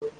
Good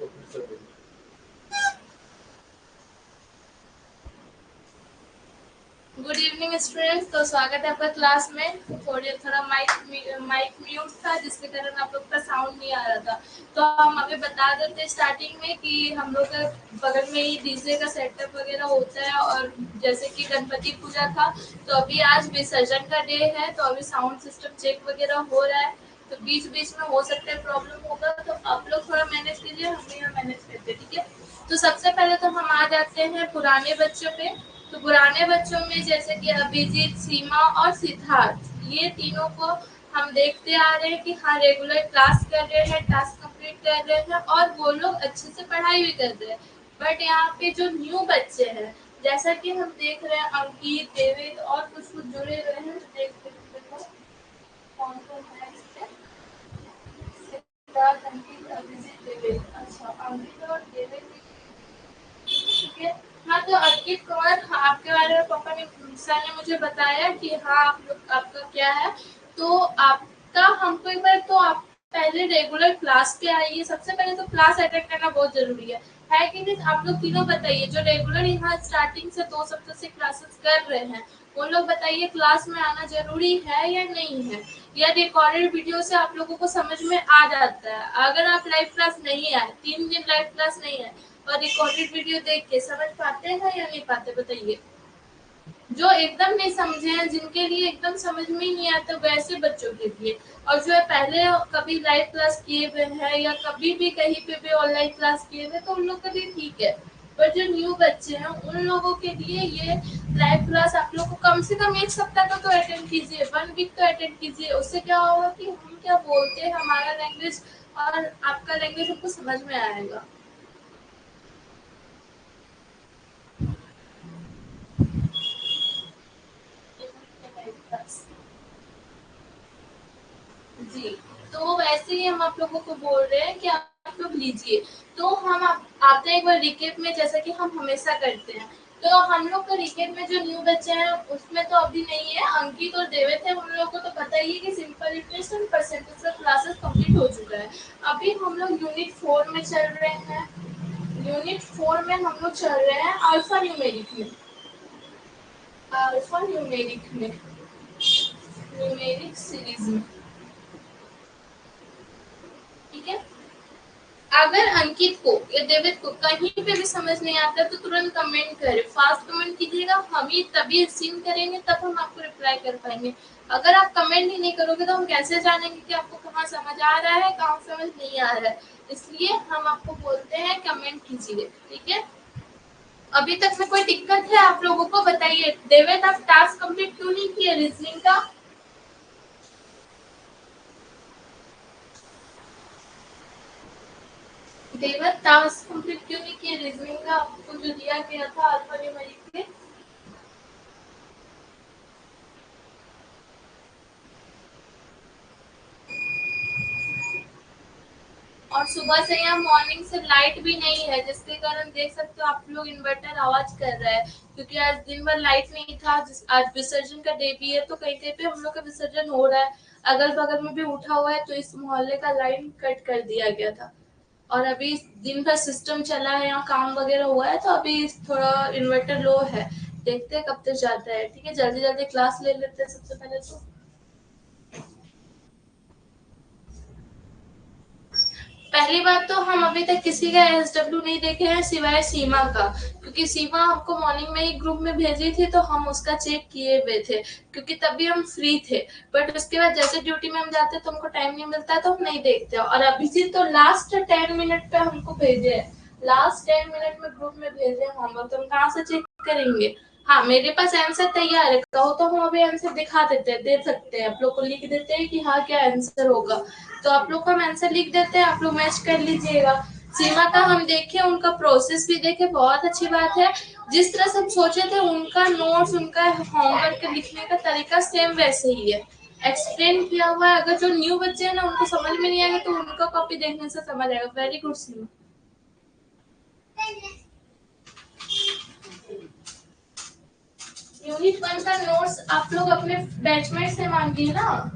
evening students. तो स्वागत है आपका क्लास में। थोड़ा माइक म्यूट था जिसके कारण आप लोग का साउंड नहीं आ रहा था। तो हम अभी बता देते स्टार्टिंग में कि हम लोग का बगल में ही डीजे का सेटअप वगैरह होता है, और जैसे कि गणपति पूजा था तो अभी आज विसर्जन का डे है, तो अभी साउंड सिस्टम चेक वगैरह हो रहा है। तो बीच बीच में हो सकता है प्रॉब्लम होगा, तो आप लोग थोड़ा मैनेज कीजिए, हम भी मैनेज करते हैं, ठीक है। तो सबसे पहले तो हम आ जाते हैं पुराने बच्चों पे। तो पुराने बच्चों में जैसे कि अभिजीत, सीमा और सिद्धार्थ, ये तीनों को हम देखते आ रहे हैं कि हाँ रेगुलर क्लास कर रहे हैं, टास्क कंप्लीट कर रहे हैं और वो लोग अच्छे से पढ़ाई भी कर रहे हैं। बट यहाँ पे जो न्यू बच्चे हैं, जैसा कि हम देख रहे हैं अंकित, देवित और कुछ कुछ जुड़े हुए हैं, तो देखते हैं कौन कौन है इसमें। सिद्धार्थ, अंकित, अभिजीत, देवित। अच्छा, अंकित और देवित, ठीक है। हाँ, तो अंकित कुमार, हाँ, आपके बारे में पापा ने सर ने मुझे बताया कि हाँ आपका क्या है। तो आपका हमको एक बार तो आप पहले रेगुलर क्लास पे आइए। सबसे पहले तो क्लास अटेंड करना बहुत जरूरी है कि नहीं। आप लोग तीनों बताइए जो रेगुलर यहाँ स्टार्टिंग से 2 सप्ताह से क्लासेस कर रहे हैं, वो लोग बताइए क्लास में आना जरूरी है या नहीं है, या रिकॉर्डेड वीडियो से आप लोगों को समझ में आ जाता है। अगर आप लाइव क्लास नहीं आए, 3 दिन लाइव क्लास नहीं आए और रिकॉर्डेड वीडियो देख के समझ पाते हैं या नहीं पाते, बताइए। जो एकदम नहीं समझे हैं, जिनके लिए एकदम समझ में ही नहीं आता, वैसे बच्चों के लिए। और जो है पहले कभी लाइव क्लास किए हुए हैं या कभी भी कहीं पे भी ऑनलाइन क्लास किए हुए, तो उन लोग के लिए ठीक है। पर जो न्यू बच्चे हैं उन लोगों के लिए ये लाइव क्लास आप लोग को कम से कम 1 सप्ताह का तो अटेंड कीजिए, 1 वीक तो अटेंड कीजिए। उससे क्या होगा कि हम क्या बोलते हैं, हमारा लैंग्वेज और आपका लैंग्वेज हमको समझ में आएगा। जी, तो वैसे ही हम आप लोगों को बोल रहे हैं कि आप लोग लीजिए। तो हम आते हैं एक बार रिकेप में, जैसा कि हम हमेशा करते हैं। तो हम लोग का रिकेप में जो न्यू बच्चे हैं उसमें तो अभी नहीं है, अंकित और देवित है। उन लोगों को तो पता ही है कि सिंपल इंग्लिश और परसेंटेज का क्लासेस कंप्लीट हो चुका है। अभी हम लोग यूनिट 4 में चल रहे हैं। यूनिट 4 में हम लोग चल रहे हैं अल्फा न्यूमेरिक में। अल्फा न्यूमेरिक में, न्यूमेरिक सीरीज में, ठीक है। अगर अंकित को या देवित को कहीं पे भी समझ नहीं आता तो तुरंत कमेंट करें, फास्ट कमेंट कीजिएगा। हम ही तभी सीन करेंगे, तब हम आपको रिप्लाई कर पाएंगे। अगर आप कमेंट ही नहीं करोगे तो हम कैसे जानेंगे कि आपको कहाँ समझ आ रहा है, कहाँ समझ नहीं आ रहा है। इसलिए हम आपको बोलते हैं कमेंट कीजिए, ठीक है। अभी तक में कोई दिक्कत है आप लोगों को, बताइए। देवित, आप टास्क कंप्लीट क्यों नहीं किए रीजनिंग का? देवित, टास्क कंप्लीट क्यों नहीं किए रीजनिंग का, आपको जो दिया गया था अल्फा न्यूमेरिक में? और सुबह से यहाँ मॉर्निंग से लाइट भी नहीं है, जिसके कारण देख सकते हो आप लोग इन्वर्टर आवाज कर रहा है, क्योंकि आज दिन भर लाइट नहीं था। आज विसर्जन का डे भी है, तो कहीं कहीं पे हम लोग का विसर्जन हो रहा है। अगल बगल में भी उठा हुआ है, तो इस मोहल्ले का लाइन कट कर दिया गया था। और अभी दिन भर सिस्टम चला है, यहाँ काम वगैरह हुआ है, तो अभी थोड़ा इन्वर्टर लो है। देखते हैं कब तक जाता है, ठीक है। जल्दी जल्दी क्लास ले लेते हैं सबसे पहले तो। पहली बात तो हम अभी तक किसी का एसडब्ल्यू नहीं देखे हैं सिवाय सीमा का, क्योंकि सीमा हमको मॉर्निंग में ही ग्रुप में भेजी थी, तो हम उसका चेक किए हुए थे, क्योंकि तभी हम फ्री थे। बट उसके बाद जैसे ड्यूटी में हम जाते तो हमको टाइम नहीं मिलता, तो हम नहीं देखते। और अभी से तो लास्ट 10 मिनट पे हमको भेजे हैं, लास्ट 10 मिनट में ग्रुप में भेजे हैं हम, तो हम कहाँ से चेक करेंगे। हाँ, मेरे पास आंसर तैयार है, कहो तो हम अभी आंसर दिखा देते हैं, दे सकते हैं, आप लोग को लिख देते हैं कि हाँ क्या आंसर होगा। तो आप लोग को हम आंसर लिख देते हैं, आप लोग मैच कर लीजिएगा। सीमा का हम देखे, उनका प्रोसेस भी देखे, बहुत अच्छी बात है। जिस तरह से हम सोचे थे, उनका नोट्स, उनका होमवर्क लिखने का तरीका सेम वैसे ही है, एक्सप्लेन किया हुआ है। अगर जो न्यू बच्चे हैं ना, उनको समझ में नहीं आएगा, तो उनका कॉपी देखने से समझ आएगा। वेरी गुड सीमा। यूनिट 1 का नोट्स आप लोग अपने बैचमेट से मांगिए ना।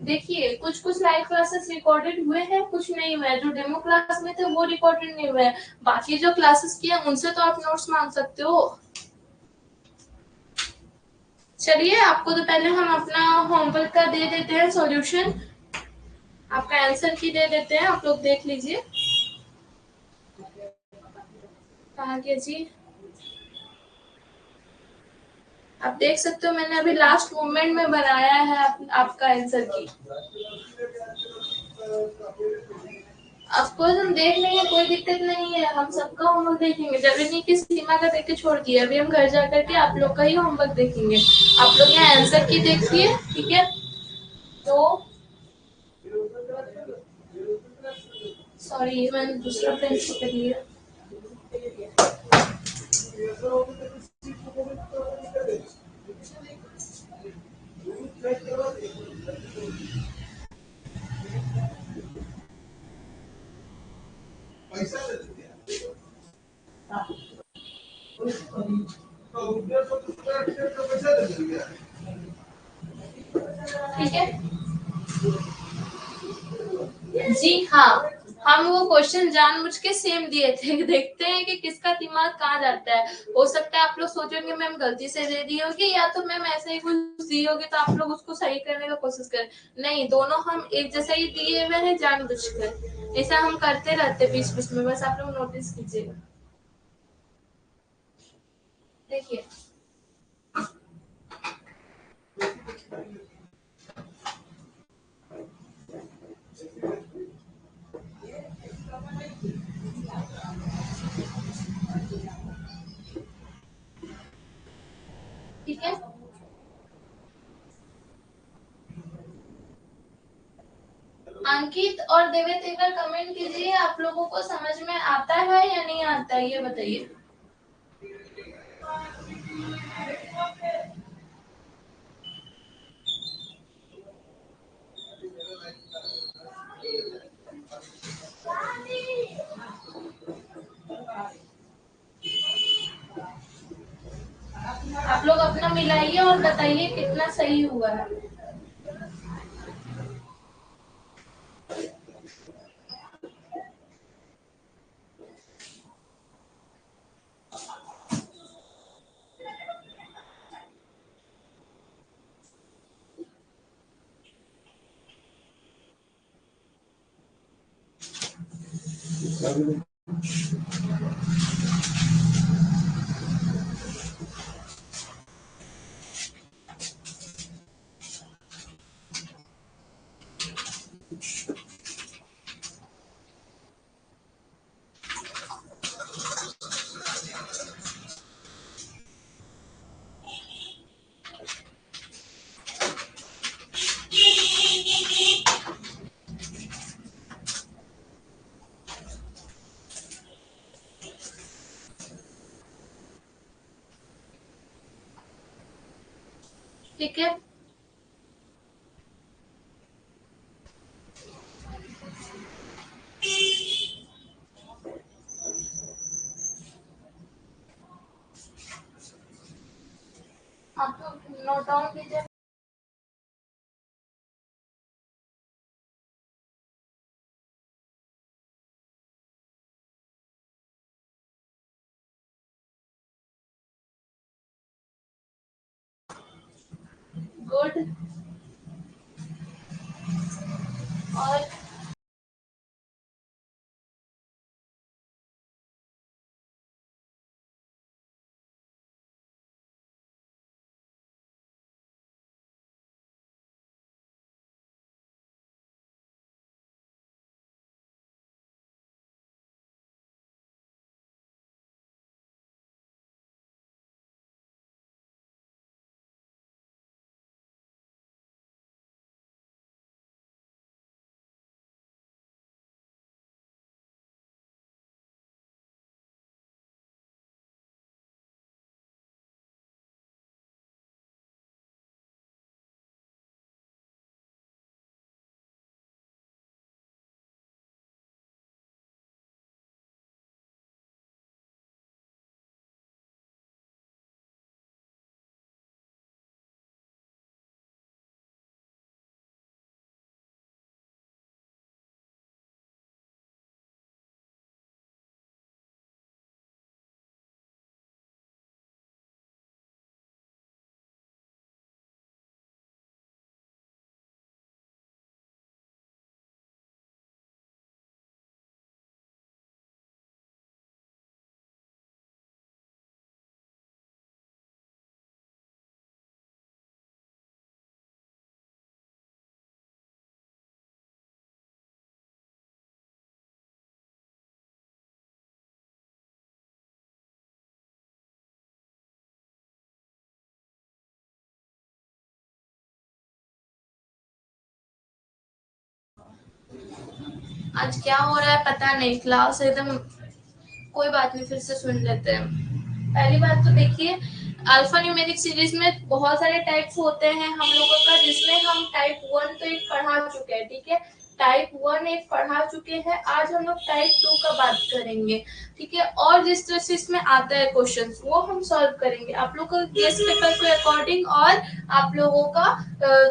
देखिए कुछ कुछ लाइव क्लासेस रिकॉर्डेड हुए हैं, कुछ नहीं हुए हैं। जो डेमो क्लास में थे वो रिकॉर्डेड नहीं हुए हैं। बाकी जो क्लासेस किए उनसे तो आप नोट्स मांग सकते हो। चलिए आपको तो पहले हम अपना होमवर्क का दे देते हैं सॉल्यूशन, आपका आंसर की दे देते हैं, आप लोग देख लीजिए। कहाँ गया जी? आप देख सकते हो मैंने अभी लास्ट मोमेंट में बनाया है आपका आंसर की। अफकोर्स हम देख लेंगे, कोई दिक्कत नहीं है, हम सबका होमवर्क देखेंगे। जरूरी की सीमा का देख के छोड़ दिया, अभी हम घर जाकर के आप लोग का ही होमवर्क देखेंगे। आप लोग यहाँ आंसर की देखिए, ठीक है? तो सॉरी मैंने दूसरा पेन पकड़ लिया। ठीक है जी। हाँ, हम वो क्वेश्चन जानबूझ के सेम दिए थे। देखते हैं कि किसका दिमाग कहाँ जाता है। हो सकता है आप लोग सोचोगे मैम गलती से दे दी होगी, या तो मैम ऐसे ही कुछ दी होगी तो आप लोग उसको सही करने का कोशिश करें। नहीं, दोनों हम एक जैसा ही दिए हुए हैं जानबूझ कर। ऐसा हम करते रहते बीच बीच में, बस आप लोग नोटिस कीजिएगा। देखिए ठीक है, अंकित और देवेंद्र एक बार कमेंट कीजिए, आप लोगों को समझ में आता है या नहीं आता है ये बताइए। आप लोग अपना मिलाइए और बताइए कितना सही हुआ है। ठीक है, आप लोग नोट डाउन कीजिए। गुड। और आज क्या हो रहा है पता नहीं, क्लास एकदम, कोई बात नहीं, फिर से सुन लेते हैं। पहली बात तो देखिए, अल्फा न्यूमेरिक सीरीज में बहुत सारे टाइप्स होते हैं हम लोगों का, जिसमें हम टाइप 1 तो एक पढ़ा चुके हैं, ठीक है। टाइप 1 एक पढ़ा चुके हैं, आज हम लोग टाइप 2 का बात करेंगे, ठीक है। और जिस तरह से इसमें आता है क्वेश्चन, वो हम सॉल्व करेंगे आप लोग का गेस्ट पेपर के अकॉर्डिंग, और आप लोगों का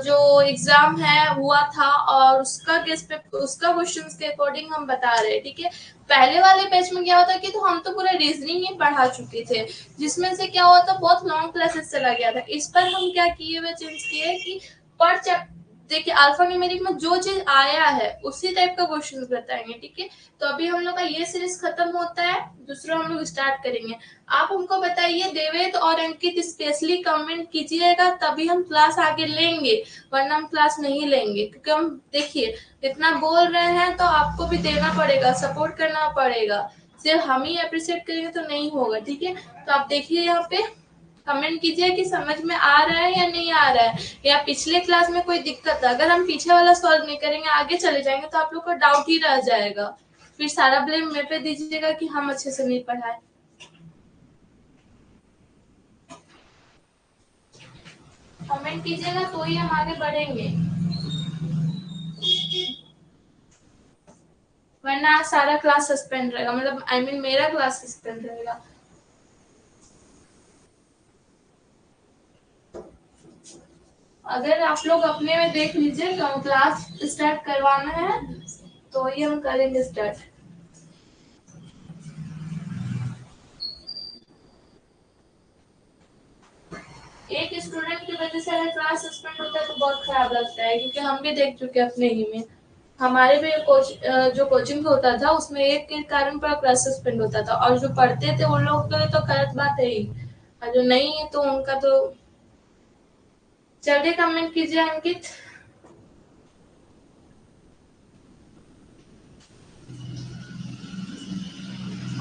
जो एग्जाम है हुआ था और उसका गेस्ट पेपर, उसका क्वेश्चन के अकॉर्डिंग हम बता रहे हैं, ठीक है। पहले वाले बैच में क्या होता कि तो हम तो पूरा रीजनिंग ही पढ़ा चुके थे, जिसमें से क्या हुआ था बहुत लॉन्ग क्लासेस चला गया था। इस पर हम क्या किए हुए चेंज किए कि पर चैप्टर, देखिए अल्फा न्यूमेरिक में जो चीज आया है उसी टाइप का क्वेश्चन बताएंगे, ठीक है। तो अभी हम लोग का ये सीरीज खत्म होता है, दूसरा हम लोग स्टार्ट करेंगे। आप हमको बताइए देवेद और अंकित, स्पेशली कमेंट कीजिएगा, तभी हम क्लास आगे लेंगे, वरना हम क्लास नहीं लेंगे। क्योंकि हम देखिए इतना बोल रहे हैं तो आपको भी देना पड़ेगा, सपोर्ट करना पड़ेगा, सिर्फ हम ही अप्रिशिएट करेंगे तो नहीं होगा, ठीक है। तो आप देखिए यहाँ पे कमेंट कीजिए कि समझ में आ रहा है या नहीं आ रहा है, या पिछले क्लास में कोई दिक्कत है। अगर हम पीछे वाला सॉल्व नहीं करेंगे, आगे चले जाएंगे, तो आप लोग को डाउट ही रह जाएगा, फिर सारा ब्लेम मेरे पे दीजिएगा कि हम अच्छे से नहीं पढ़ाए। कमेंट कीजिएगा तो ही हम आगे बढ़ेंगे, वरना सारा क्लास सस्पेंड रहेगा, मतलब आई मीन मेरा क्लास सस्पेंड रहेगा। अगर आप लोग अपने में देख लीजिए क्लास स्टार्ट करवाना है तो ये हम करेंगे स्टार्ट। एक स्टूडेंट की वजह से अगर क्लास सस्पेंड होता है तो बहुत खराब लगता है, क्योंकि हम भी देख चुके हैं अपने ही में, हमारे भी जो कोचिंग होता था उसमें एक के कारण पर क्लास सस्पेंड होता था, और जो पढ़ते थे उन लोगों के लिए तो गलत बात है ही, और जो नहीं है तो उनका तो। जल्दी कमेंट कीजिए अंकित।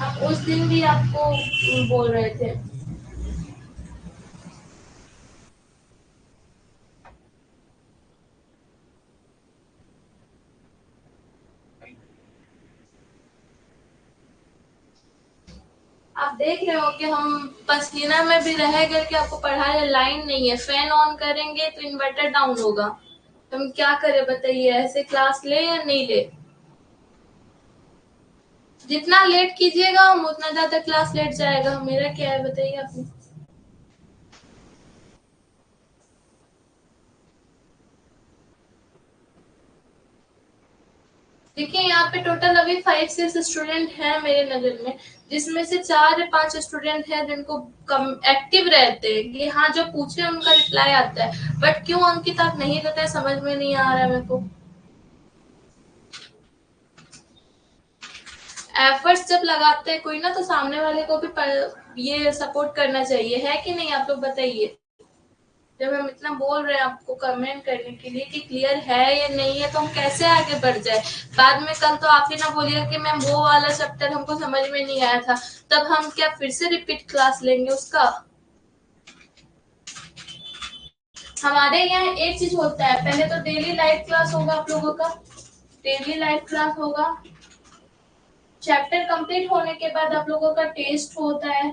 आप उस दिन भी आपको बोल रहे थे। आप देख रहे हो कि हम पसीना में भी रह करके आपको पढ़ा रहे, लाइन नहीं है, फैन ऑन करेंगे तो इन्वर्टर डाउन होगा, तो हम क्या करें बताइए, ऐसे क्लास ले या नहीं ले। जितना लेट कीजिएगा हम उतना ज्यादा क्लास लेट जाएगा, मेरा क्या है बताइए आप। देखिए यहाँ पे टोटल अभी 5-6 स्टूडेंट हैं मेरे नजर में, जिसमें से 4 या 5 स्टूडेंट हैं जिनको कम एक्टिव रहते हैं कि हाँ जो पूछे उनका रिप्लाई आता है, बट क्यों अंकित आप नहीं देते हैं समझ में नहीं आ रहा है मेरे को। एफर्ट्स जब लगाते हैं कोई ना, तो सामने वाले को भी ये सपोर्ट करना चाहिए, है कि नहीं आप लोग बताइए। जब हम इतना बोल रहे हैं आपको कमेंट करने के लिए कि क्लियर है या नहीं है, तो हम कैसे आगे बढ़ जाए। बाद में कल तो आप ही ना बोलिएगा कि मैम वो वाला चैप्टर हमको समझ में नहीं आया था, तब हम क्या फिर से रिपीट क्लास लेंगे उसका। हमारे यहाँ एक चीज होता है, पहले तो डेली लाइव क्लास होगा आप लोगों का, डेली लाइव क्लास होगा। चैप्टर कंप्लीट होने के बाद आप लोगों का टेस्ट होता है।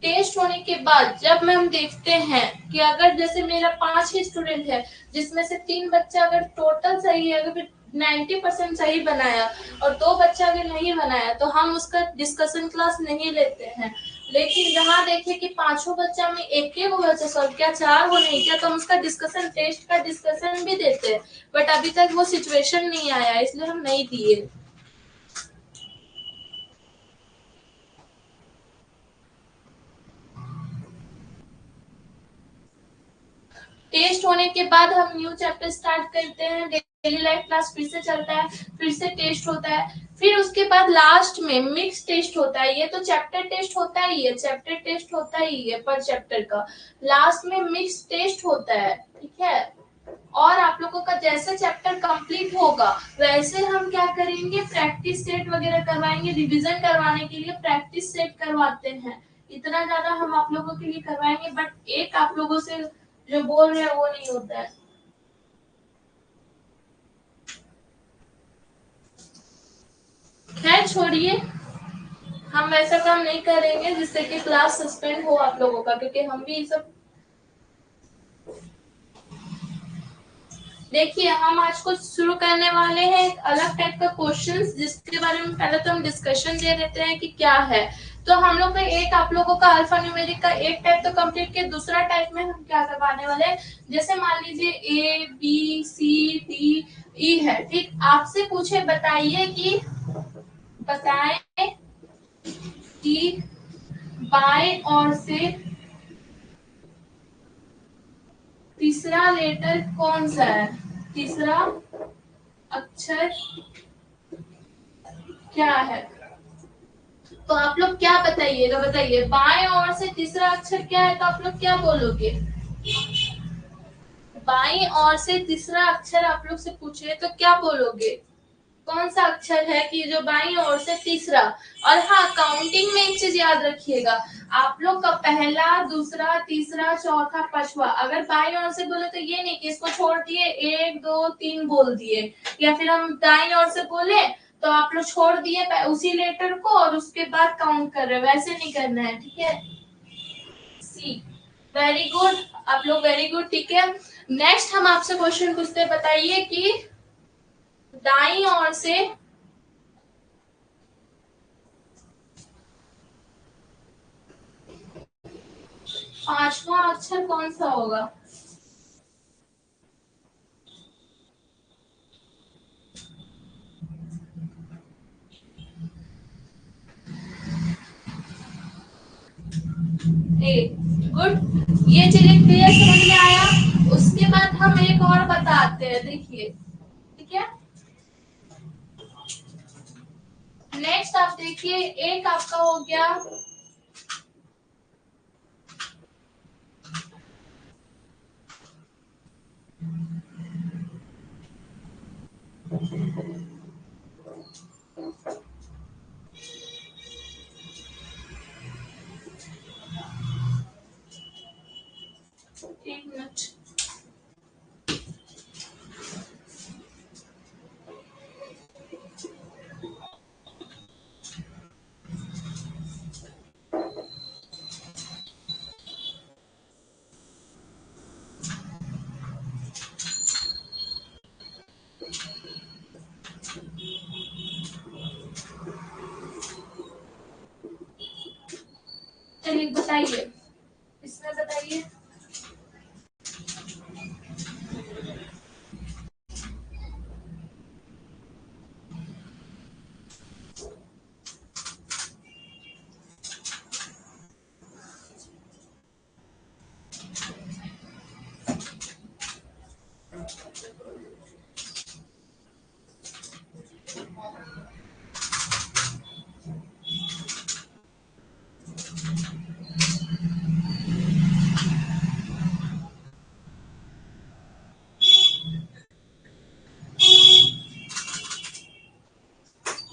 टेस्ट होने के बाद जब मैम देखते हैं कि अगर जैसे मेरा 5 ही स्टूडेंट है, जिसमें से 3 बच्चा अगर टोटल सही है, अगर 90% सही बनाया और 2 बच्चा अगर नहीं बनाया, तो हम उसका डिस्कशन क्लास नहीं लेते हैं। लेकिन जहाँ देखे कि 5 बच्चा में एक एक बच्चा सॉल्व किया, 4 वो नहीं किया, तो हम उसका डिस्कशन, टेस्ट का डिस्कशन भी देते हैं। बट अभी तक वो सिचुएशन नहीं आया, इसलिए हम नहीं दिए। टेस्ट होने के बाद हम न्यू चैप्टर स्टार्ट करते हैं, डेली लाइफ क्लास फिर से चलता है, फिर से टेस्ट होता है, फिर उसके बाद लास्ट में मिक्स टेस्ट होता है। ये तो चैप्टर टेस्ट होता ही है, चैप्टर टेस्ट होता ही है पर चैप्टर का, लास्ट में मिक्स टेस्ट होता है, ठीक है। और आप लोगों का जैसे चैप्टर कंप्लीट होगा वैसे हम क्या करेंगे, प्रैक्टिस सेट वगैरह करवाएंगे, रिवीजन करवाने के लिए प्रैक्टिस सेट करवाते हैं। इतना ज्यादा हम आप लोगों के लिए करवाएंगे, बट एक आप लोगों से जो बोल रहे हैं वो नहीं होता है। खैर छोड़िए, हम ऐसा काम नहीं करेंगे जिससे कि क्लास सस्पेंड हो आप लोगों का, क्योंकि हम भी सब देखिए, हम आज को शुरू करने वाले हैं एक अलग टाइप का क्वेश्चंस, जिसके बारे में पहले तो हम डिस्कशन दे देते हैं कि क्या है। तो हम लोग का एक आप लोगों का अल्फा न्यूमेरिक का एक टाइप तो कंप्लीट किया, दूसरा टाइप में हम क्या करवाने वाले हैं, जैसे मान लीजिए A B C D E है, ठीक। आपसे पूछे बताएं कि बाएं ओर से तीसरा लेटर कौन सा है, तीसरा अक्षर क्या है। तो आप लोग क्या बताइएगा, बताइए बाएं ओर से तीसरा अक्षर क्या है, तो आप लोग क्या बोलोगे। बाईं ओर से तीसरा अक्षर आप लोग से पूछे तो क्या बोलोगे, कौन सा अक्षर है कि जो बाईं ओर से तीसरा। और हाँ, काउंटिंग में एक चीज याद रखिएगा, आप लोग का पहला दूसरा तीसरा चौथा पांचवा, अगर बाईं ओर से बोले तो ये नहीं कि इसको छोड़ दिए एक दो तीन बोल दिए, या फिर हम दाईं ओर से बोले तो आप लोग छोड़ दिए उसी लेटर को और उसके बाद काउंट कर रहे, वैसे नहीं करना है, ठीक है। सी, वेरी गुड, आप लोग वेरी गुड, ठीक है। नेक्स्ट हम आपसे क्वेश्चन पूछते हैं, बताइए कि दाईं ओर से पांचवा अक्षर कौन सा होगा। ए, गुड, ये चीजें क्लियर समझ में आया। उसके बाद हम एक और बताते हैं, देखिए, ठीक है। नेक्स्ट आप देखिए, एक आपका हो गया एक मिनट, चलिए बताइए, इसमें बताइए।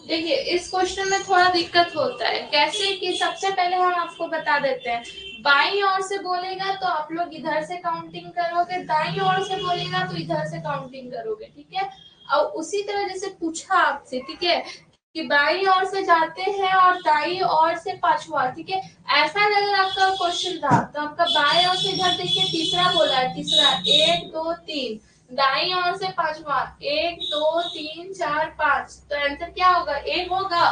देखिए, इस क्वेश्चन में थोड़ा दिक्कत होता है, कैसे कि सबसे पहले हम आपको बता देते हैं, बाईं ओर से बोलेगा तो आप लोग इधर से काउंटिंग करोगे, दाईं ओर से बोलेगा तो इधर से काउंटिंग करोगे, ठीक है। और उसी तरह जैसे पूछा आपसे, ठीक है, कि बाईं ओर से जाते हैं और दाईं ओर से पांचवा, ठीक है। ऐसा अगर आपका क्वेश्चन था तो आपका बाएं ओर से इधर देखिए तीसरा बोला है, तीसरा एक दो तीन, दाईं ओर से पांचवा एक दो तीन चार पांच, तो आंसर क्या होगा, ए होगा।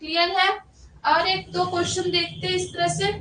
क्लियर है। और एक दो क्वेश्चन देखते हैं इस तरह से।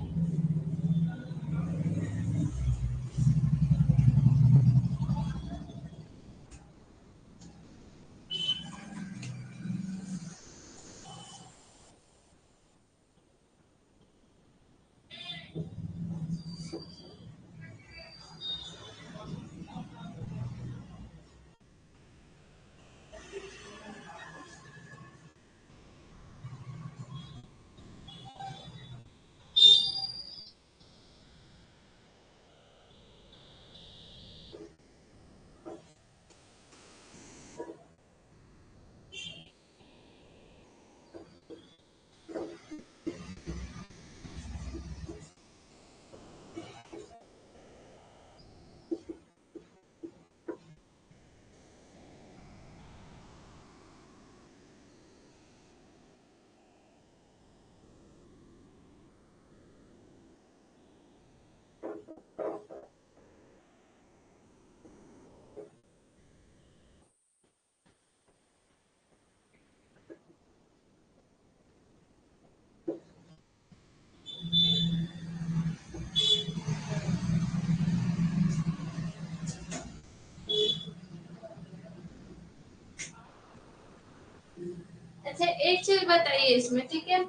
अच्छा एक चीज बताइए इसमें, ठीक है,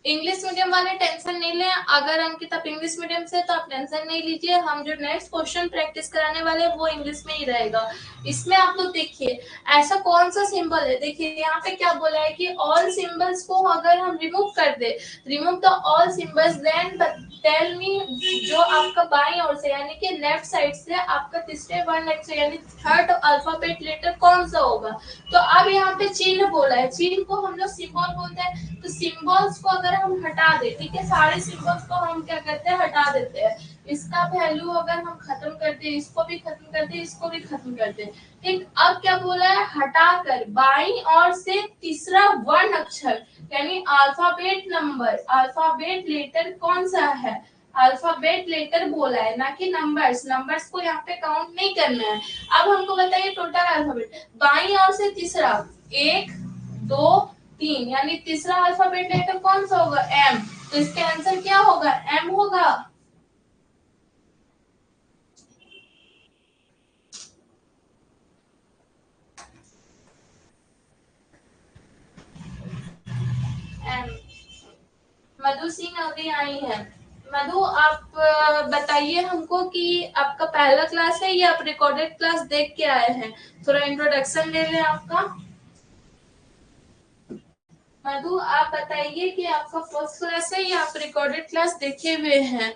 इंग्लिश मीडियम वाले टेंशन नहीं लें। अगर अंकित आप इंग्लिश मीडियम से तो आप टेंशन नहीं लीजिए, हम जो नेक्स्ट क्वेश्चन प्रैक्टिस कराने वाले हैं वो इंग्लिश में ही रहेगा। इसमें आप लोग देखिए ऐसा कौन सा सिंबल है, देखिए यहाँ पे क्या बोला है कि ऑल सिंबल्स को अगर हम रिमूव कर दे, remove the all symbols then tell me, जो आपका बाईं ओर से यानी कि लेफ्ट साइड से आपका तीसरे वर्ण अक्षर यानी थर्ड अल्फाबेट लेटर कौन सा होगा। तो अब यहाँ पे चिन्ह बोला है, चिन्ह को हम लोग सिंबल बोलते हैं। तो सिंबल्स को अगर हम हटा दे, ठीक है, सारे सिंबल्स को हम क्या करते हैं, हटा देते हैं। इसका वैल्यू अगर हम खत्म करते हैं, इसको भी खत्म करते हैं, इसको भी खत्म करते हैं, ठीक। अब क्या बोला है, हटाकर बाईं ओर से तीसरा वर्ण अक्षर यानी अल्फाबेट नंबर, अल्फाबेट लेटर कौन सा है, अल्फाबेट लेटर बोला है ना कि नंबर्स, नंबर्स को यहाँ पे काउंट नहीं करना है। अब हमको बताइए टोटल अल्फाबेट, बाईं ओर से तीसरा, एक दो तीन, यानी तीसरा अल्फाबेट लेटर कौन सा होगा, एम। तो इसका आंसर क्या होगा, एम होगा। एम। मधु सिंह अभी आई है। मधु आप बताइए हमको कि आपका पहला क्लास है या आप रिकॉर्डेड क्लास देख के आए हैं, थोड़ा इंट्रोडक्शन ले लें आपका। मधु आप बताइए कि आपका फर्स्ट क्लास है या आप रिकॉर्डेड क्लास देखे हुए हैं।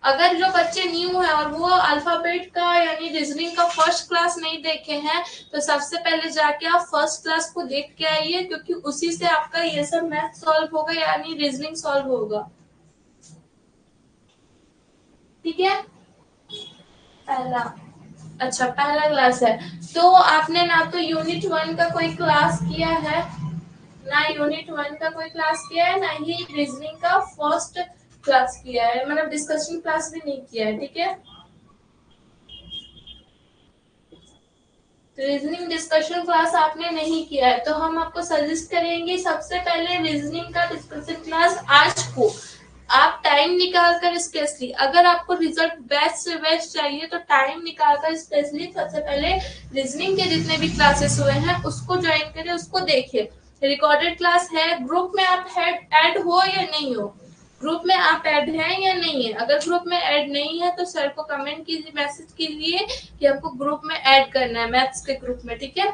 अगर जो बच्चे न्यू है और वो अल्फाबेट का यानी रीजनिंग का फर्स्ट क्लास नहीं देखे हैं, तो सबसे पहले जाके आप फर्स्ट क्लास को देख के आइए, क्योंकि उसी से आपका ये सब मैथ सॉल्व होगा यानी रीजनिंग सॉल्व होगा, ठीक है। पहला, अच्छा पहला क्लास है, तो आपने ना तो यूनिट वन का कोई क्लास किया है, ना यूनिट वन का कोई क्लास किया है, ना ही रीजनिंग का फर्स्ट क्लास किया है, मतलब डिस्कशन क्लास भी नहीं किया है, ठीक है। रीजनिंग डिस्कशन क्लास आपने नहीं किया है, तो हम आपको सजेस्ट करेंगे सबसे पहले रीजनिंग का डिस्कशन क्लास आज को आप टाइम निकाल कर स्पेशली, अगर आपको रिजल्ट बेस्ट से बेस्ट चाहिए तो टाइम निकाल कर स्पेशली सबसे पहले रीजनिंग के जितने भी क्लासेस हुए हैं उसको ज्वाइन करें, उसको देखिए। रिकॉर्डेड क्लास है, ग्रुप में आप ऐड हो या नहीं हो, ग्रुप में आप ऐड हैं या नहीं है, अगर ग्रुप में ऐड नहीं है तो सर को कमेंट कीजिए, मैसेज कीजिए कि आपको ग्रुप में ऐड करना है, मैथ्स के ग्रुप में, ठीक है।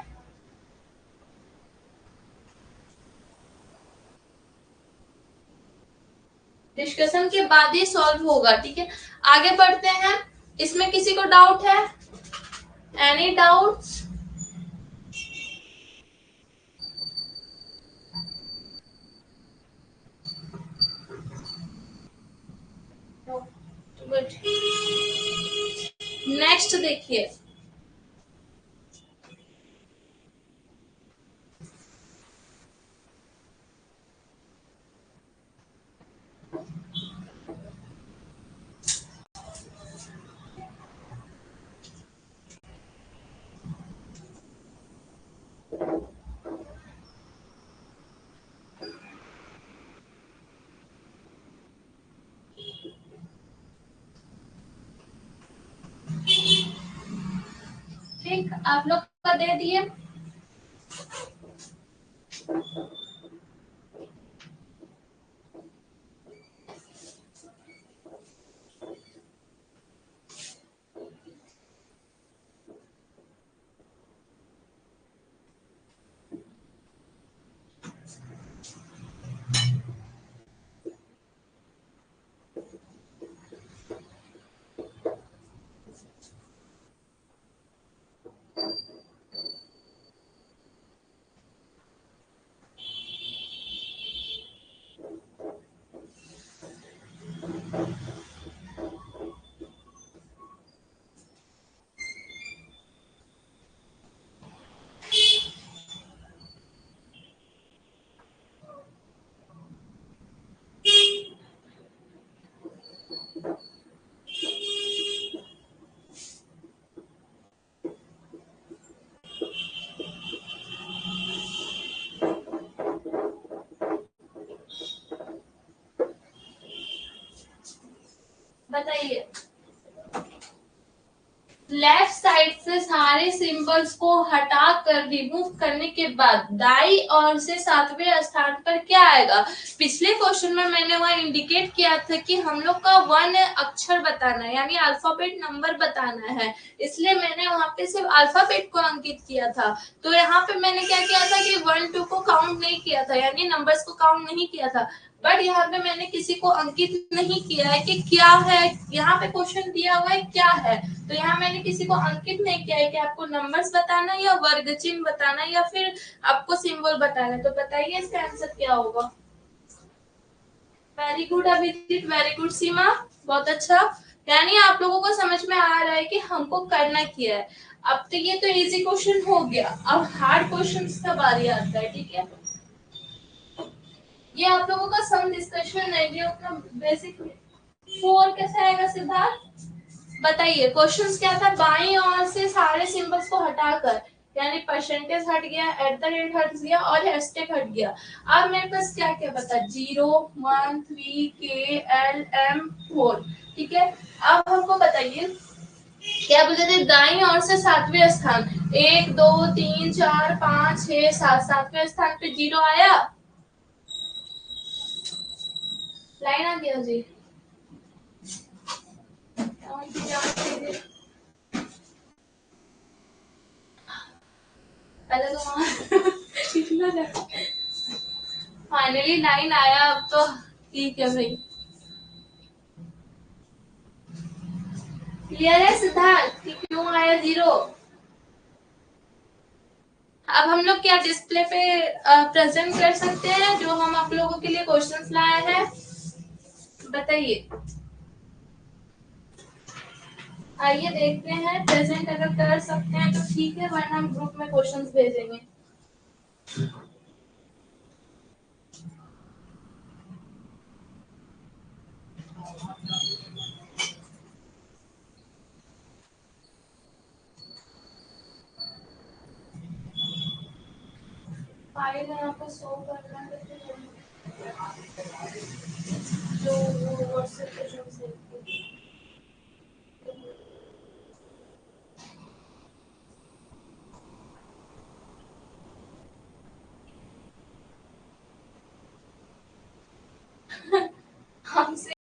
डिस्कशन के बाद ही सॉल्व होगा, ठीक है। आगे बढ़ते हैं, इसमें किसी को डाउट है, एनी डाउट। गुड। नेक्स्ट देखिए, ठीक आप लोग का दे दिए। बताइए। लेफ्ट साइड से सारे सिंबल्स को हटा कर रिमूव करने के बाद दाई और से सातवें स्थान पर क्या आएगा? पिछले क्वेश्चन में मैंने वह इंडिकेट किया था कि हम लोग का वन अक्षर बताना है, यानी अल्फाबेट नंबर बताना है, इसलिए मैंने वहां पे सिर्फ अल्फाबेट को अंकित किया था। तो यहाँ पे मैंने क्या किया था कि 1 2 को काउंट नहीं किया था, यानी नंबर्स को काउंट नहीं किया था। बट यहाँ पे मैंने किसी को अंकित नहीं किया है कि क्या है, यहाँ पे क्वेश्चन दिया हुआ है क्या है, तो यहाँ मैंने किसी को अंकित नहीं किया है कि आपको नंबर्स बताना है या वर्ग चिन्ह बताना है या फिर आपको सिंबल बताना है। तो बताइए इसका आंसर क्या होगा? Very good Abhijit, very good Seema, बहुत अच्छा। यानी आप लोगों को समझ में आ रहा है कि हमको करना क्या है। अब तो ये तो इजी क्वेश्चन हो गया, अब हार्ड क्वेश्चन का बारी आता है, ठीक है। ये आप लोगों का सम डिस्कशन है, ये अपना बेसिक। फोर कैसे आएगा सिद्धार्थ? बताइए क्वेश्चन क्या था? बाईं ओर से सारे सिंबल्स को हटाकर, यानी परसेंटेज हट गया, एट द रेट हट गया और हैशटैग हट गया। अब मेरे पास क्या क्या बता, 0 1 3 के एल एम 4, ठीक है। अब हमको बताइए क्या बोलते थे, दाईं ओर से सातवें स्थान, 1 2 3 4 5 6 7, सातवें स्थान पे 0 आया, लाइन आ गया जी। पहले तो फाइनली 9 आया, अब तो ठीक है भाई। क्लियर है सिद्धार्थ कि क्यों आया 0? अब हम लोग क्या डिस्प्ले पे प्रेजेंट कर सकते हैं जो हम आप लोगों के लिए क्वेश्चंस लाए हैं? बताइए। आइए देखते हैं, प्रेजेंट अगर कर सकते हैं तो ठीक है, वरना हम ग्रुप में क्वेश्चंस भेजेंगे। फाइल यहाँ पे शो करना है जो व्हाट्सएप पे जो सेव किया। हमसे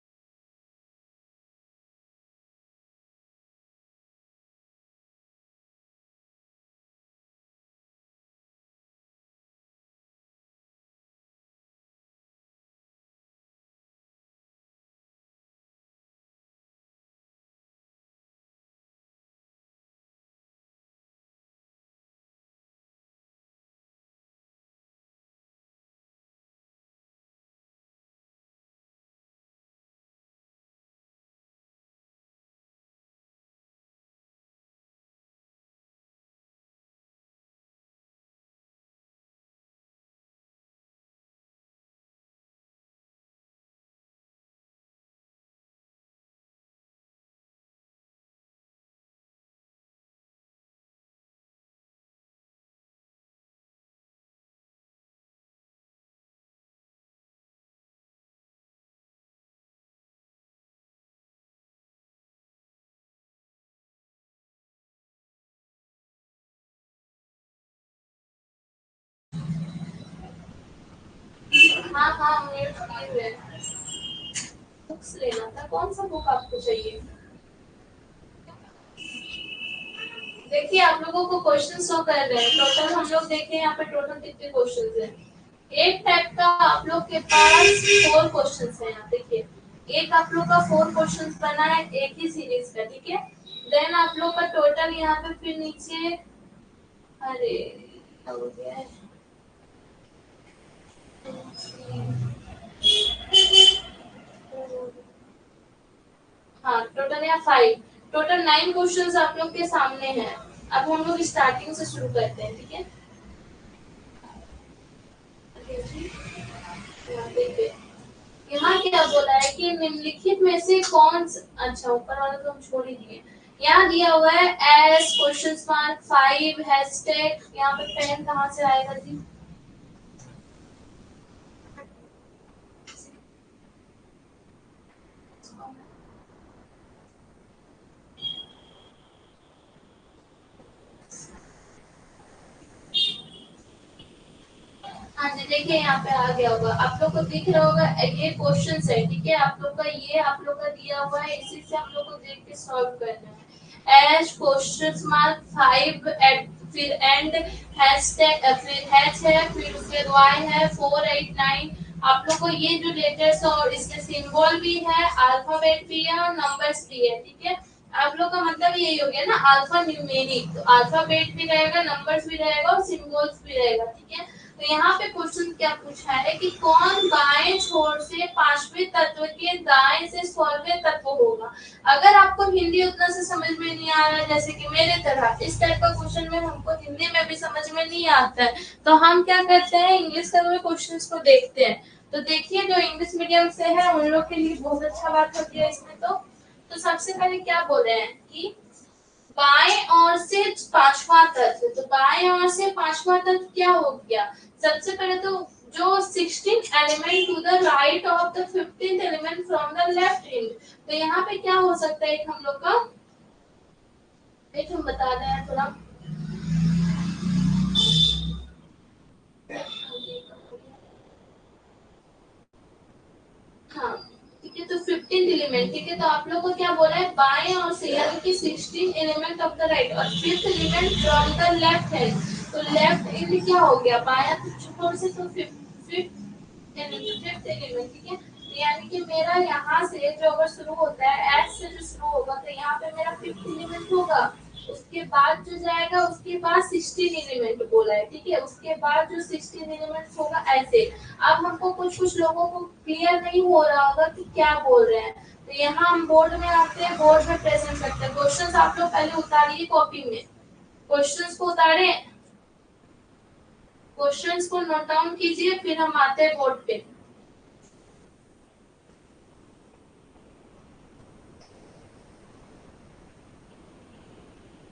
हाँ हाँ म्यूट किए हुए। बुक्स लेना था, कौन सा बुक आपको चाहिए? देखिए आप लोगों को क्वेश्चन शो कर रहे हैं, टोटल हम लोग देखें यहाँ पे टोटल कितने क्वेश्चन हैं। एक टाइप का आप लोग के पास 4 क्वेश्चन है, यहाँ देखिए। एक आप लोग का 4 क्वेश्चन बना है एक ही सीरीज का, ठीक है। देन आप लोग का टोटल यहाँ पे फिर नीचे, अरे क्या हो गया है, हाँ टोटल यहाँ 5, टोटल 9 क्वेश्चन आप लोग के सामने हैं। अब हम लोग स्टार्टिंग से शुरू करते हैं, ठीक है। यहाँ क्या बोला है कि निम्नलिखित में से कौन, अच्छा ऊपर वाला तो हम छोड़ ही दिए। यहाँ दिया हुआ है एस क्वेश्चन मार्क 5 हैशटैग, यहाँ पे पेन कहाँ से आएगा जी? हाँ जी, देखिए यहाँ पे आ गया होगा, आप लोग को दिख रहा होगा, ये क्वेश्चन है, ठीक है, आप लोग का ये आप लोग का दिया हुआ है, इसी से हम लोग को देख के सॉल्व करना है। एज क्वेश्चन मार्क 5 एट फिर एंड हैशटैग फिर हैश है, फिर वाई है 489। आप लोग को ये जो लेटर्स और इसके सिंबल भी है, अल्फाबेट भी है और नंबर्स भी है, ठीक है। आप लोग का मतलब यही हो गया ना, अल्फा न्यूमेरिक, तो अल्फाबेट भी रहेगा, नंबर्स भी रहेगा और सिंबल्स भी रहेगा, ठीक है। तो यहाँ पे क्वेश्चन क्या पूछा है कि कौन बाएं छोर से पांचवें तत्व के दाएं से 16वें तत्व होगा। अगर आपको हिंदी उतना से समझ में नहीं आ रहा है, जैसे कि मेरे तरह इस टाइप का क्वेश्चन में हमको हिंदी में भी समझ में नहीं आता है, तो हम क्या करते हैं, इंग्लिश के क्वेश्चन को देखते हैं। तो देखिए, जो इंग्लिश मीडियम से है उन लोग के लिए बहुत अच्छा बात होती है इसमें। तो सबसे पहले क्या बोल रहे हैं कि बाएं ओर से पांचवा तत्व, तो बाएं ओर से पांचवा तत्व क्या हो गया, सबसे पहले तो जो 16 element to the right of the 15th element from the left end. तो यहाँ पे क्या हो सकता है, एक हम लोग का, एक हम बता रहे हैं थोड़ा, हाँ ठीक है, तो 15th एलिमेंट, ठीक है, तो आप लोग को क्या बोला है, बाएं ओर से यानी कि 16 एलिमेंट ऑफ द राइट और 5th element from the left hand. तो लेफ्ट एंड क्या हो गया, बायां छोर से, तो 5th एलिमेंट, ठीक है। तो यानी कि मेरा यहाँ से जो अगर शुरू होता है, एच से जो शुरू होगा, तो यहाँ पे मेरा 5th एलिमेंट होगा, उसके बाद जो जाएगा, उसके बाद 16 एलिमेंट बोला है, ठीक है, उसके बाद जो 16 एलिमेंट होगा ऐसे। अब हमको कुछ कुछ लोगों को क्लियर नहीं हो रहा होगा कि क्या बोल रहे हैं, तो यहाँ हम बोर्ड में आते हैं, बोर्ड में प्रेजेंट करते हैं। क्वेश्चंस आप लोग पहले उतारिए कॉपी में, क्वेश्चंस को उतारे, क्वेश्चंस को नोट डाउन कीजिए, फिर हम आते हैं बोर्ड पे।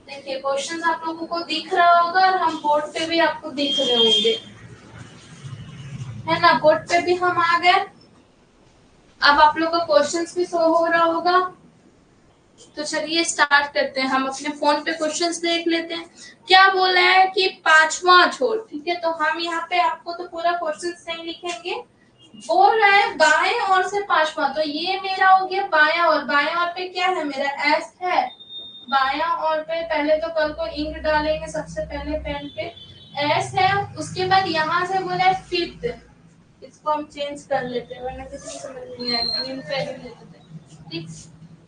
देखिए, क्वेश्चंस आप लोगों को दिख रहा होगा और हम बोर्ड पे भी आपको दिख रहे होंगे, है ना, बोर्ड पे भी हम आ गए। अब आप लोग का क्वेश्चंस भी शो हो रहा होगा। तो चलिए स्टार्ट करते हैं, हम अपने फोन पे क्वेश्चंस देख लेते हैं। क्या बोला है कि पांचवा छोर, ठीक है, तो हम यहाँ पे आपको तो पूरा क्वेश्चन नहीं लिखेंगे, बोल रहा है बाएं ओर से पांचवा, तो ये मेरा हो गया बायां, और बायां ओर पे क्या है, मेरा एस है, बायां ओर पे पहले तो कल को इंक डालेंगे सबसे पहले पेन पे, एस है, उसके बाद यहाँ से बोला है फिफ्थ, इसको हम चेंज कर लेते हैं वरना किसी को समझ नहीं आएगा, इन पे भी लेते थे, ठीक,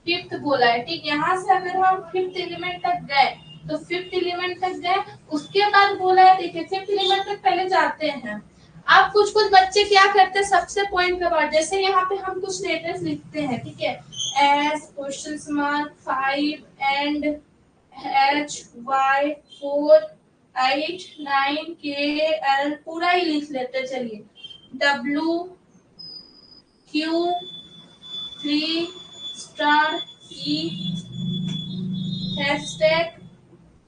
फिफ्थ बोला है, ठीक, यहाँ से अगर हम फिफ्थ एलिमेंट तक गए, तो फिफ्थ एलिमेंट तक गए, उसके बाद बोला है, देखिए फिफ्थ एलिमेंट तक पहले जाते हैं। अब कुछ कुछ बच्चे क्या करते हैं, सबसे पॉइंट का बात, जैसे यहाँ पे हम कुछ लेटर्स लिखते हैं, ठीक है, S question mark 5 and H Y 4 8 9 के एल पूरा ही लिख लेते हैं, चलिए, डब्ल्यू क्यू 3 स्टार ई हैशटैग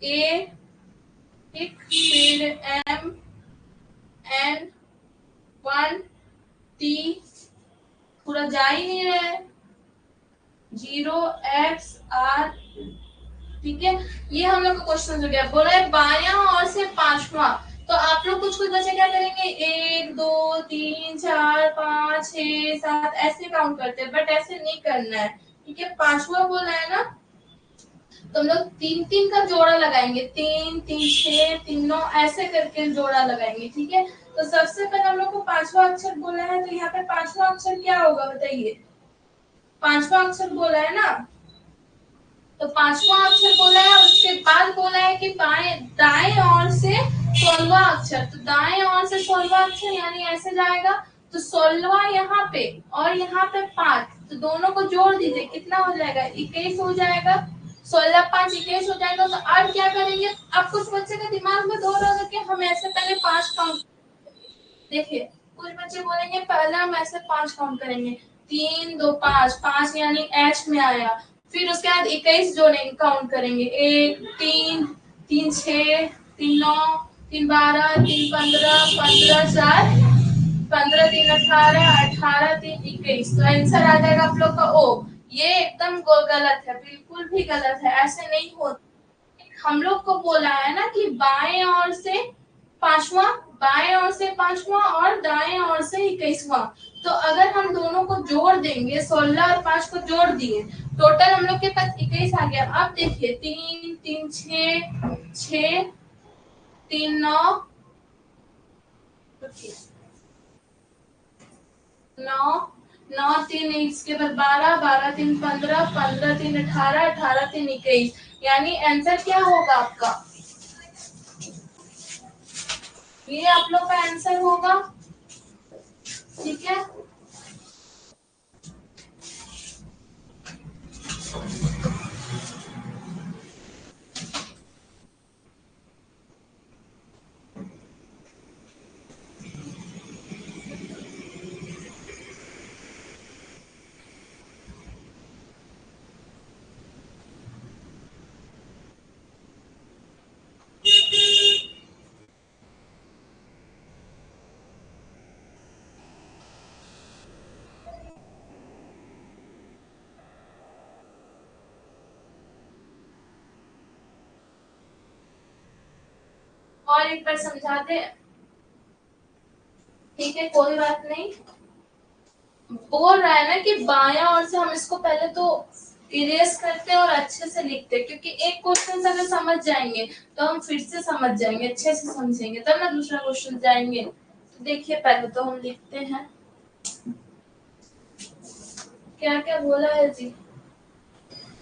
ए, ठीक, फिर एम एन 1 टी, पूरा जा ही नहीं रहा है, 0 एक्स आर, ठीक है, ये हम लोग का क्वेश्चन हो गया। बोला है बायां और से पांचवा, तो आप लोग कुछ कुछ बच्चे क्या करेंगे, 1 2 3 4 5 6 7 ऐसे काउंट करते हैं, बट ऐसे नहीं करना है, ठीक है, पांचवा बोला है ना, तो हम लोग 3 3 का जोड़ा लगाएंगे, 3 3 6 3 9 ऐसे करके जोड़ा लगाएंगे, ठीक है। तो सबसे पहले हम लोग को पांचवा अक्षर बोला है, तो यहाँ पे पांचवा अक्षर क्या होगा बताइए, पांचवा अक्षर बोला है ना, तो पांचवा अक्षर बोला है, उसके बाद बोला है कि बाएं दाएं ओर से 16वां अक्षर, तो दाएं ओर से 16वां अक्षर यानी ऐसे जाएगा, तो 16वां यहाँ पे और यहाँ पे 5, तो दोनों को जोड़ दीजिए, कितना हो जाएगा, 21 हो जाएगा, 16 5 21 हो जाएगा। तो अब क्या करेंगे, अब कुछ बच्चे का दिमाग में दौड़ रहा होगा कि हम ऐसे पहले 5 काउंट, देखिए कुछ बच्चे बोलेंगे पहले हम ऐसे 5 काउंट करेंगे, 3 2 5 5 यानी एच में आया, फिर उसके बाद 21 जोड़ेंगे, काउंट करेंगे, 1 3 3 6 3 9 3 12 3 15 15 4 15 3 18 18 3 21, तो आंसर आ जाएगा आप लोग का ओ। ये एकदम गलत है, बिल्कुल भी गलत है, ऐसे नहीं होता। हम लोग को बोला है ना कि बाएं ओर से पांचवा, बाएं ओर से पांचवा और दाएं ओर से 21वां। तो अगर हम दोनों को जोड़ देंगे, 16 और 5 को जोड़ दिए, टोटल हम लोग के पास 21 आ गया। अब देखिए 3 3 6 3 9 9 9 3 इसके बाद 12 12 3 15 15 3 18 18 3 21, यानी आंसर क्या होगा आपका? ये आप लोग का आंसर होगा। ठीक है, और एक बार समझा दे। ठीक है, कोई बात नहीं। बोल रहा है ना कि बाया ओर से हम इसको पहले तो इरेज करते हैं और अच्छे से लिखते हैं, क्योंकि एक क्वेश्चन अगर समझ जाएंगे तो हम फिर से समझ जाएंगे, अच्छे से समझेंगे तब ना दूसरा क्वेश्चन जाएंगे। तो देखिए पहले तो हम लिखते हैं क्या क्या बोला है जी।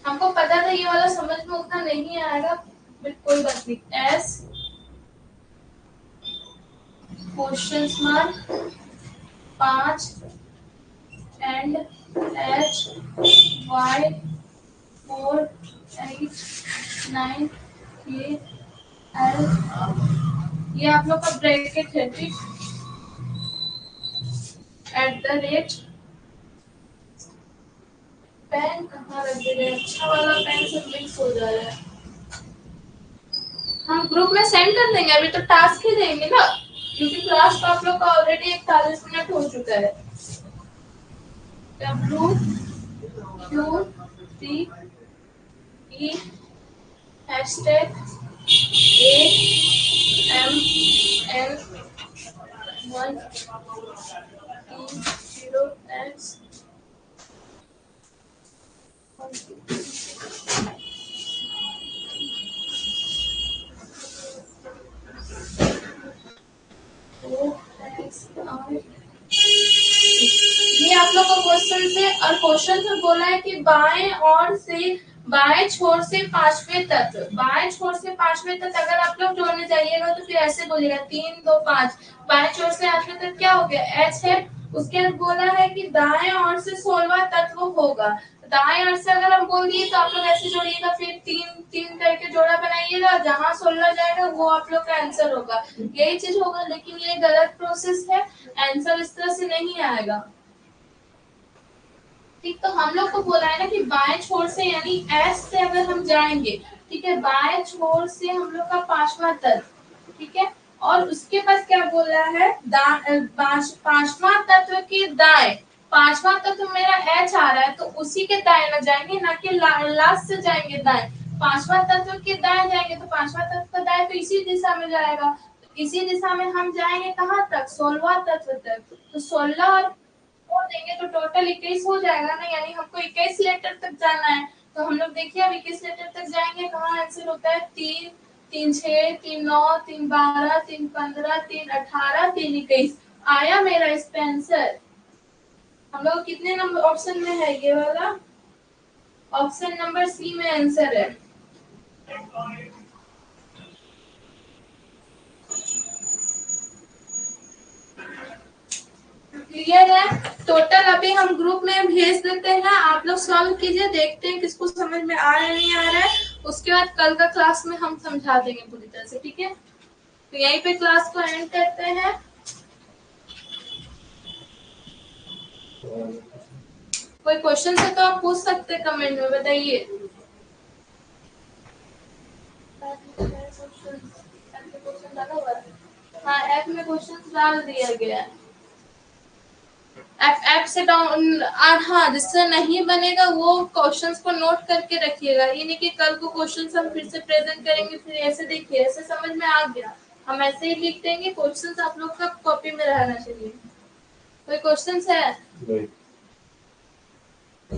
हमको पता था ये वाला समझ में उतना नहीं आएगा, बट कोई बात नहीं। S question mark 5 and H Y 4 8 9 के एल, ये आप लोग का ब्रैकेट है ठीक, एट द रेट। पेन कहाँ रख दे रहे हैं? अच्छा वाला पेन से मिक्स हो जा रहा है। हम ग्रुप में सेंड कर देंगे, अभी तो टास्क ही देंगे ना, क्योंकि क्लास तो आप लोग का ऑलरेडी 41 मिनट हो चुका है। W Q C E hashtag A M N 1 T 0 X ये आप लोग का क्वेश्चन से, और क्वेश्चन में बोला है कि बाएं और से बाएं छोर से पांचवें तत्व, बाएं छोर से पांचवें तत्व अगर आप लोग जोड़ने जाइएगा तो फिर ऐसे बोलिएगा 3 2 5, बाएं छोर से पांचवें तत्व क्या हो गया? एच है। उसके बाद बोला है कि दाएं ओर से 16वां तत्व होगा। दाएं ओर से अगर हम बोल दिए तो आप लोग ऐसे जोड़िएगा, फिर 3 3 करके जोड़ा बनाइएगा, जहां 16 जाएगा वो आप लोग का आंसर होगा। यही चीज होगा, लेकिन ये गलत प्रोसेस है, आंसर इस तरह से नहीं आएगा। ठीक, तो हम लोग को बोला है ना कि बाएं छोर से यानी एस से अगर हम जाएंगे, ठीक है, बाएं छोर से हम लोग का पांचवा तत्व, ठीक है, और उसके बाद क्या बोला है? पांचवा तत्व के दाएं, पांचवा तत्व मेरा एच आ रहा है तो उसी के दाएं ना जाएंगे, ना कि लास्ट से जाएंगे दाएं। पांचवा तत्व के दाएं जाएंगे तो पांचवा तत्व का दाएं तो इसी दिशा में जाएगा, तो इसी दिशा में हम जाएंगे कहाँ तक? 16वां तत्व तक। तो 16 और वो देंगे तो टोटल 21 हो जाएगा ना, यानी हमको 21 लेटर तक जाना है। तो हम लोग देखिए अब 21 लेटर तक जाएंगे, कहाँ आंसर होता है? 3 3 6 3 9 3 12 3 15 3 18 3 21 आया मेरा इस पे आंसर। हम लोग कितने नंबर ऑप्शन में है? ये वाला ऑप्शन नंबर सी में आंसर है। क्लियर है? टोटल अभी हम ग्रुप में भेज देते हैं, आप लोग सॉल्व कीजिए, देखते हैं किसको समझ में आ रहा है नहीं आ रहा है। उसके बाद कल का क्लास में हम समझा देंगे पूरी तरह से, ठीक है? तो यहीं पे क्लास को एंड करते हैं। कोई क्वेश्चन है तो आप पूछ सकते हैं कमेंट में, बताइए। हाँ, ऐप में क्वेश्चन डाल दिया गया है। ऐप से डाउन, हाँ, जिससे नहीं बनेगा वो क्वेश्चंस को नोट करके रखिएगा, ये नहीं कि कल को क्वेश्चंस हम फिर से प्रेजेंट करेंगे फिर ऐसे देखिए, ऐसे समझ में आ गया। हम ऐसे ही लिख देंगे, क्वेश्चंस आप लोग का कॉपी में रहना चाहिए। कोई क्वेश्चंस है? नहीं।